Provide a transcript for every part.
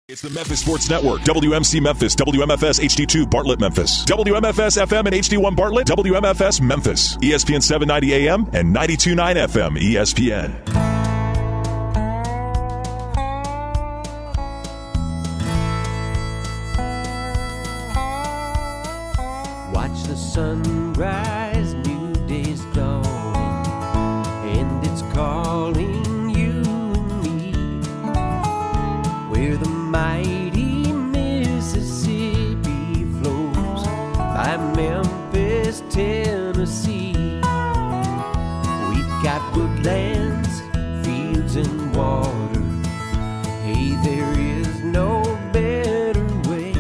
It's the Memphis Sports Network, WMC Memphis, WMFS HD2 Bartlett Memphis, WMFS FM and HD1 Bartlett, WMFS Memphis, ESPN 790 AM and 92.9 FM ESPN. Watch the sunrise, new day's dawning, and it's calling you and me, where the mighty Mississippi flows by Memphis, Tennessee. We've got woodlands, fields, and water. Hey, there is no better way.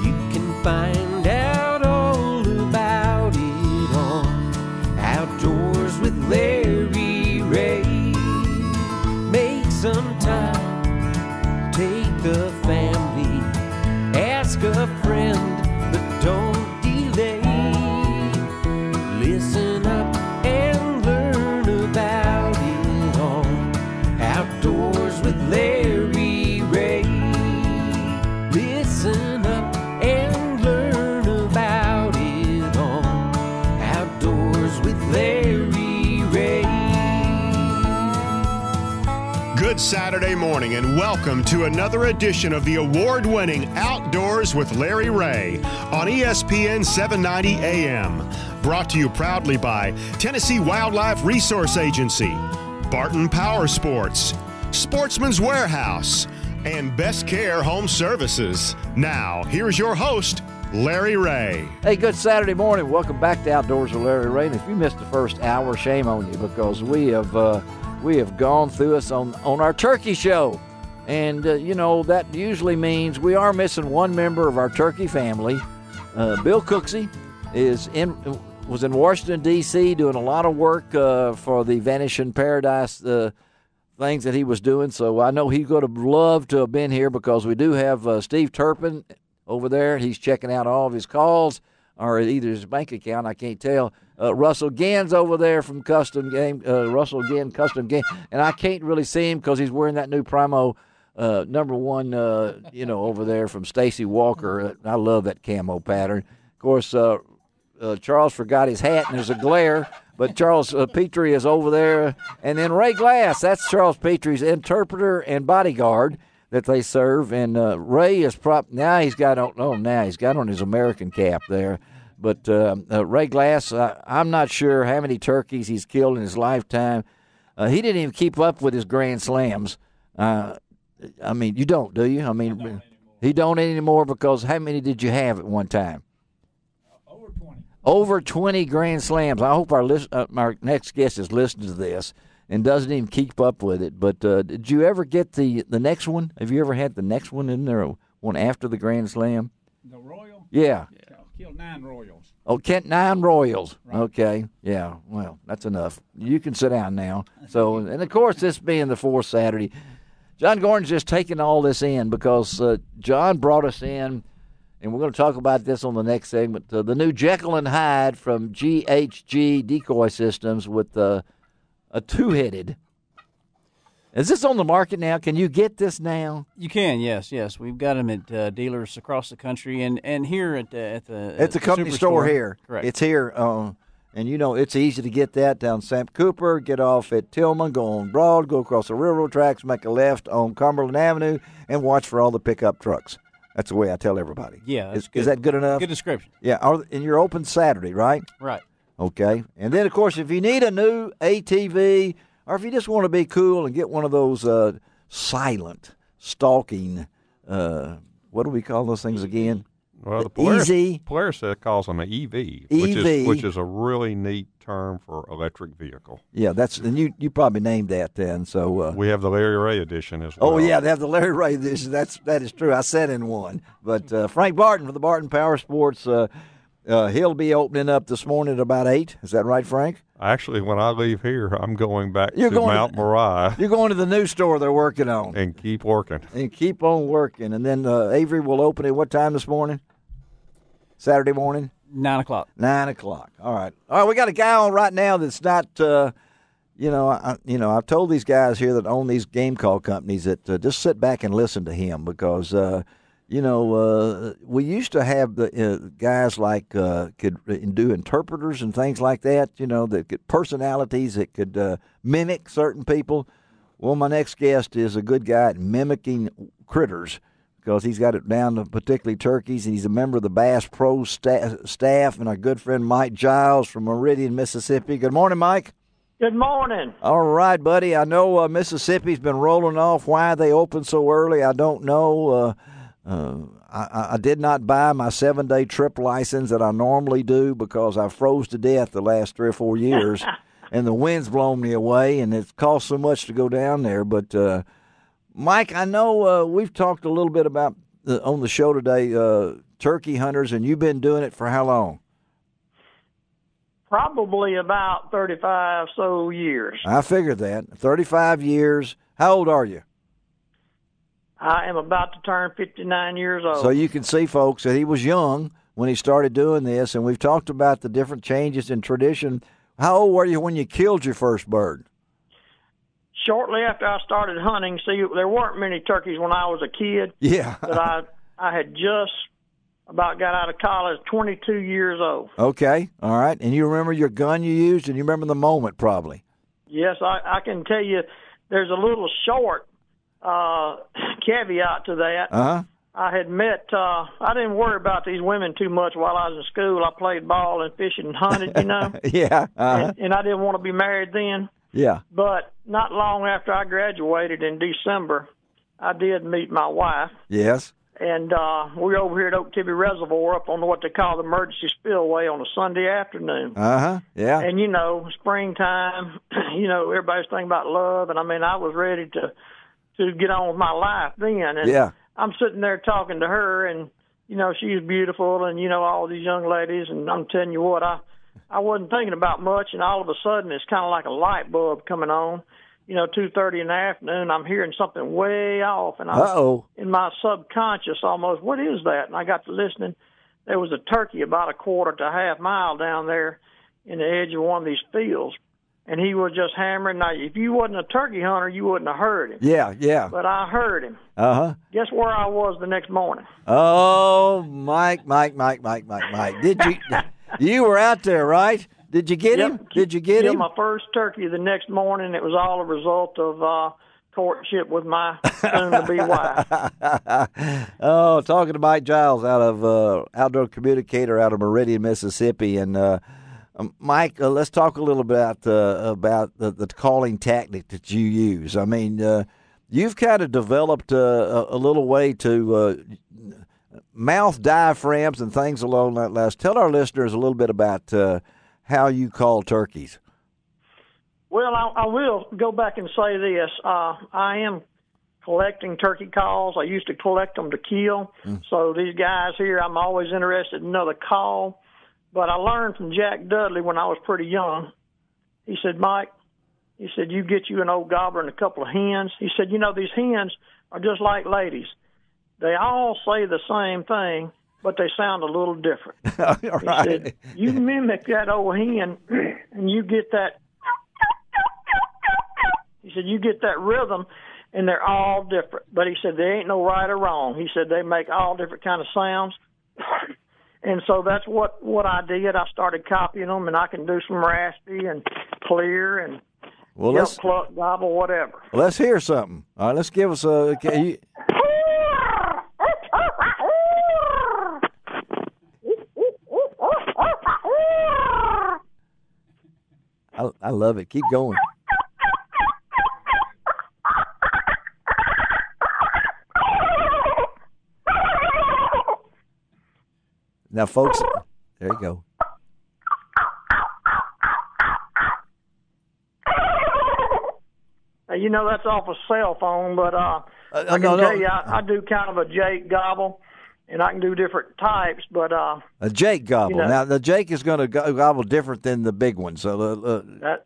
You can find out all about it on Outdoors with Larry Rea. Make some time. Take the family, ask a friend, but don't delay. Listen up and learn about it on Outdoors with Larry Rea. Listen up and learn about it on Outdoors with Larry Rea. Good Saturday morning and welcome to another edition of the award-winning Outdoors with Larry Rea on ESPN 790 AM. Brought to you proudly by Tennessee Wildlife Resource Agency, Barton Power Sports, Sportsman's Warehouse, and Best Care Home Services. Now, here's your host, Larry Rea. Hey, good Saturday morning. Welcome back to Outdoors with Larry Rea. And if you missed the first hour, shame on you, because we have gone through us on our turkey show. And, that usually means we are missing one member of our turkey family. Bill Cooksey was in Washington, D.C., doing a lot of work for the Vanishing Paradise things that he was doing. So I know he would have loved to have been here, because we do have Steve Turpin over there. He's checking out all of his calls, or either his bank account, I can't tell. Russell Gann's over there from Custom Game, Russell Gann Custom Game, and I can't really see him because he's wearing that new Primo #1, over there from Stacy Walker. I love that camo pattern. Of course, Charles forgot his hat, and there's a glare, but Charles Petrie is over there. And then Ray Glass, that's Charles Petrie's interpreter and bodyguard that they serve. And Ray is now he's got on his American cap there. But Ray Glass, I'm not sure how many turkeys he's killed in his lifetime. He didn't even keep up with his Grand Slams. You don't, do you? He don't anymore, because how many did you have at one time? Over 20 Grand Slams. I hope our next guest is listening to this and doesn't even keep up with it. But did you ever get the next one? Have you ever had the next one in there, one after the Grand Slam? The Royal? Yeah. Killed 9 Royals. Oh, 9 Royals. Right. Okay. Yeah. Well, that's enough. You can sit down now. So, and of course, this being the fourth Saturday, John Gordon's just taking all this in, because John brought us in, and we're going to talk about this on the next segment, the new Jekyll and Hyde from GHG Decoy Systems with a two-headed. Is this on the market now? Can you get this now? You can, yes. We've got them at dealers across the country, and here at the company store here. Correct. It's here, and it's easy to get that down Sam Cooper. Get off at Tillman, go on Broad, go across the railroad tracks, make a left on Cumberland Avenue, and watch for all the pickup trucks. That's the way I tell everybody. Yeah, is that good enough? Good description. Yeah, and you're open Saturday, right? Right. Okay, and then of course, if you need a new ATV, or if you just want to be cool and get one of those silent, stalking, what do we call those things again? Well, the Polaris calls them an EV, which is a really neat term for electric vehicle. Yeah, and you probably named that then. So we have the Larry Rea edition as well. Oh yeah, they have the Larry Rea edition. That is true. I sat in one. But Frank Barton for the Barton Power Sports, he'll be opening up this morning at about 8. Is that right, Frank? Actually, when I leave here, I'm going back to Mount Moriah. You're going to the new store they're working on. And keep working. And keep on working. And then Avery will open at what time this morning? Saturday morning? 9 o'clock. 9 o'clock. All right. We got a guy on right now that's not I've told these guys here that own these game call companies that just sit back and listen to him because, we used to have the guys like could do interpreters and things like that, that could personalities that could mimic certain people. Well, my next guest is a good guy at mimicking critters because he's got it down to particularly turkeys, and he's a member of the Bass Pro staff, and our good friend Mike Giles from Meridian, Mississippi. Good morning, Mike. Good morning. All right, buddy. I know Mississippi's been rolling off. Why they open so early, I don't know. I did not buy my 7-day trip license that I normally do because I froze to death the last 3 or 4 years, and the wind's blown me away, and it's cost so much to go down there. But, Mike, I know we've talked a little bit about on the show today turkey hunters, and you've been doing it for how long? Probably about 35 so years. I figured that. 35 years. How old are you? I am about to turn 59 years old. So you can see, folks, that he was young when he started doing this, and we've talked about the different changes in tradition. How old were you when you killed your first bird? Shortly after I started hunting, there weren't many turkeys when I was a kid. Yeah. But I had just about got out of college, 22 years old. Okay, all right. And you remember your gun you used, and you remember the moment probably. Yes, I can tell you there's a little short caveat to that. Uh-huh. I had met, I didn't worry about these women too much while I was in school. I played ball and fishing and hunted, Yeah. Uh-huh. And I didn't want to be married then. Yeah. But not long after I graduated in December, I did meet my wife. Yes. And we were over here at Oak Tibby Reservoir up on what they call the emergency spillway on a Sunday afternoon. Uh-huh, yeah. And, springtime, everybody's thinking about love. And, I was ready to get on with my life then. And yeah. I'm sitting there talking to her, and, she's beautiful and, all these young ladies. And I'm telling you what, I wasn't thinking about much, and all of a sudden it's kind of like a light bulb coming on. 2:30 in the afternoon, I'm hearing something way off, and I'm in my subconscious almost, what is that? And I got to listening. There was a turkey about a quarter to a half mile down there in the edge of one of these fields, and he was just hammering. Now, if you wasn't a turkey hunter, you wouldn't have heard him. Yeah. But I heard him. Uh-huh. Guess where I was the next morning? Oh, Mike. Did you were out there, right? Did you get him? Did you get him? My first turkey the next morning. It was all a result of courtship with my soon-to-be wife. Oh, talking to Mike Giles out of Outdoor Communicator out of Meridian, Mississippi. And, Mike, let's talk a little bit about the calling tactic that you use. I mean, you've kind of developed a little way to mouth diaphragms and things along that lines. Tell our listeners a little bit about how you call turkeys. Well, I will go back and say this. I am collecting turkey calls. I used to collect them to kill. So these guys here, I'm always interested in another call. But I learned from Jack Dudley when I was pretty young. He said, Mike, he said, you get you an old gobbler and a couple of hens. He said, these hens are just like ladies. They all say the same thing, but they sound a little different. Right. He said, you mimic that old hen, and you get that. He said, you get that rhythm, and they're all different. But he said, there ain't no right or wrong. He said, they make all different kind of sounds. And so that's what I did. I started copying them, and I can do some raspy and clear and cluck, gobble, whatever. Well, let's hear something. All right, let's give us a... I love it. Keep going. Now, folks, there you go. That's off a cell phone, but I can tell you, I do kind of a Jake gobble, and I can do different types, but... a Jake gobble. Now, the Jake is going to gobble different than the big one, so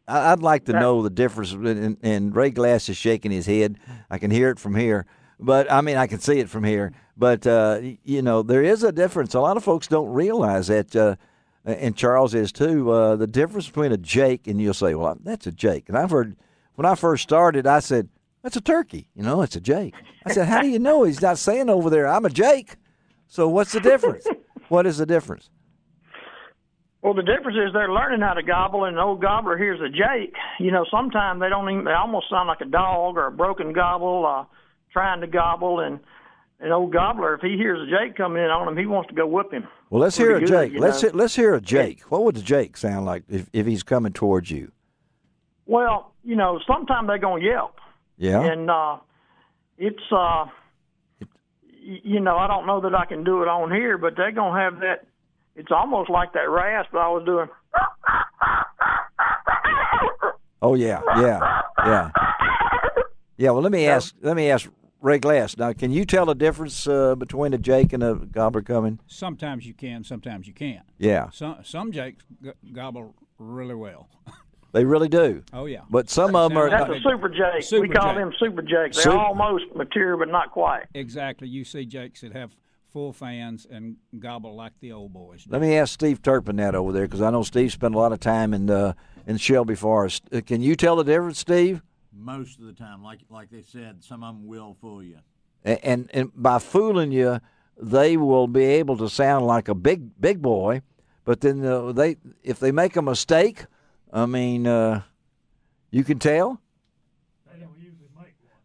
I'd like to know the difference, and Ray Glass is shaking his head. I can hear it from here, but, I can see it from here, but, there is a difference. A lot of folks don't realize that and Charles is too, the difference between a jake and you'll say, well, that's a jake. And I've heard, when I first started, I said, that's a turkey. It's a jake. I said, how do you know? He's not saying over there, I'm a jake. So what's the difference? What is the difference? Well, the difference is they're learning how to gobble, and an old gobbler hears a jake. Sometimes they almost sound like a dog or a broken gobble, trying to gobble, and an old gobbler, if he hears a jake coming in on him, he wants to go whip him. Well, let's hear a jake. Let's hear a jake. What would the jake sound like if he's coming towards you? Well, sometimes they're going to yelp. Yeah. And it's, I don't know that I can do it on here, but they're going to have that. It's almost like that rasp I was doing. Oh, yeah. Yeah, well, let me ask Ray Glass. Now, can you tell the difference between a jake and a gobbler coming? Sometimes you can, sometimes you can't. Yeah. Some jakes gobble really well. They really do. Oh, yeah. But some of them are... That's a super jake. We call them super jakes. They're almost mature, but not quite. Exactly. You see jakes that have full fans and gobble like the old boys do. Let me ask Steve Turpin that over there, because I know Steve spent a lot of time in Shelby Forest. Can you tell the difference, Steve? Most of the time, like they said, some of them will fool you. And by fooling you, they will be able to sound like a big boy, but then if they make a mistake, you can tell.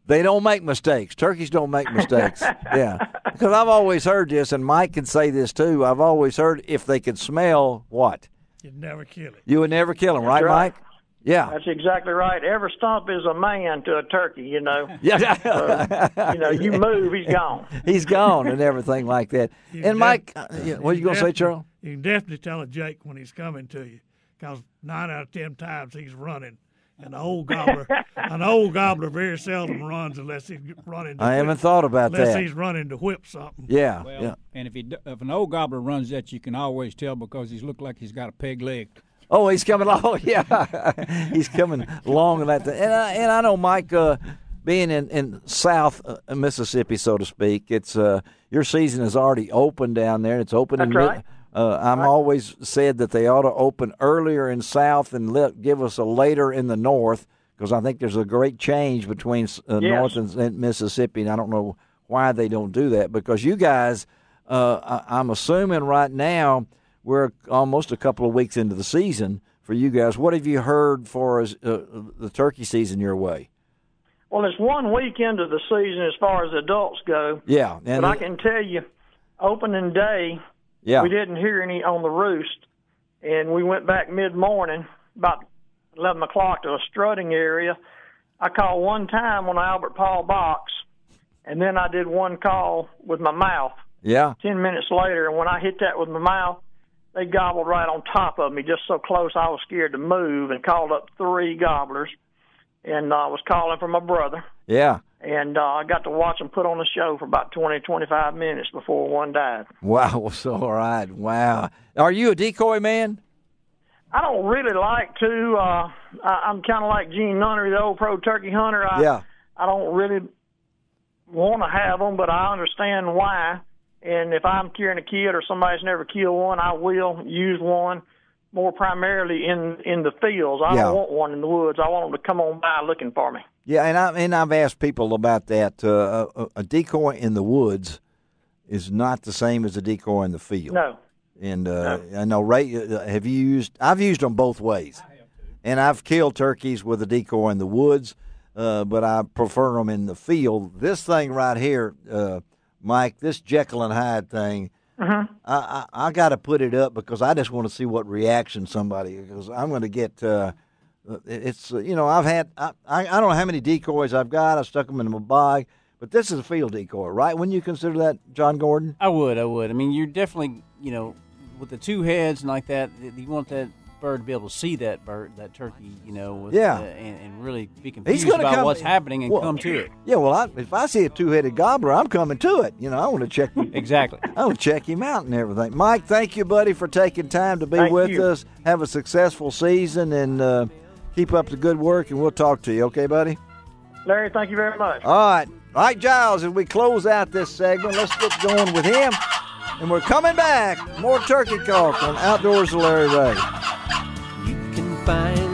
They don't make mistakes. Turkeys don't make mistakes. Yeah. Because I've always heard this, and Mike can say this too. I've always heard if they could smell what? You'd never kill it. You would never kill them, right, Mike? Yeah. That's exactly right. Every stump is a man to a turkey, Yeah. So, you move, he's gone. He's gone and everything like that. And Mike, what are you going to say, Charles? You can definitely tell a jake when he's coming to you, because 9 out of 10 times he's running. And an old gobbler very seldom runs unless he's running to haven't thought about unless that. He's running to whip something. Yeah, well, yeah. And if an old gobbler runs that, you can always tell because he's looked like he's got a peg leg. Oh, he's coming along. Yeah, he's coming along that. And I know Mike, being in South Mississippi, so to speak, it's your season is already open down there. It's open. That's right. I'm always said that they ought to open earlier in South and give us a later in the North, because I think there's a great change between North and Mississippi, and I don't know why they don't do that, because you guys, I'm assuming right now we're almost a couple of weeks into the season for you guys. What have you heard for the turkey season your way? Well, it's 1 week into the season as far as adults go. Yeah. But I can tell you, opening day, we didn't hear any on the roost, and we went back mid-morning, about 11 o'clock, to a strutting area. I called one time on the Albert Paul box, and then I did one call with my mouth. Yeah. 10 minutes later, and when I hit that with my mouth, they gobbled right on top of me, just so close I was scared to move, and called up 3 gobblers, and I was calling for my brother. Yeah. And I got to watch them put on the show for about 20, 25 minutes before one died. Wow. So, all right. Wow. Are you a decoy man? I don't really like to. I'm kind of like Gene Nunnery, the old pro turkey hunter. I don't really want to have them, but I understand why. And if I'm carrying a kid or somebody's never killed one, I will use one, more primarily in the fields. I don't want one in the woods. I want them to come on by looking for me. Yeah, and I've asked people about that. A decoy in the woods is not the same as a decoy in the field. No. And I know, Ray, I've used them both ways. I have too. And I've killed turkeys with a decoy in the woods, but I prefer them in the field. This thing right here, Mike, this Jekyll and Hyde thing, I got to put it up because I just want to see what reaction somebody, because I'm going to get it's I've had I don't know how many decoys I've got. I stuck them in my bag, but this is a field decoy, right? Wouldn't you consider that, John Gordon? I would. I mean, you're definitely with the 2 heads and like that. You want that bird to be able to see that turkey, and really be confused about what's happening and come to it. Yeah, well, if I see a 2-headed gobbler, I'm coming to it. I want to check him. Exactly. I want to check him out and everything. Mike, thank you, buddy, for taking time to be with us. Have a successful season and keep up the good work, and we'll talk to you. Okay, buddy? Larry, thank you very much. All right. All right, Giles, as we close out this segment, let's get going with him. And we're coming back. More Turkey Talk on Outdoors with Larry Rea. You can find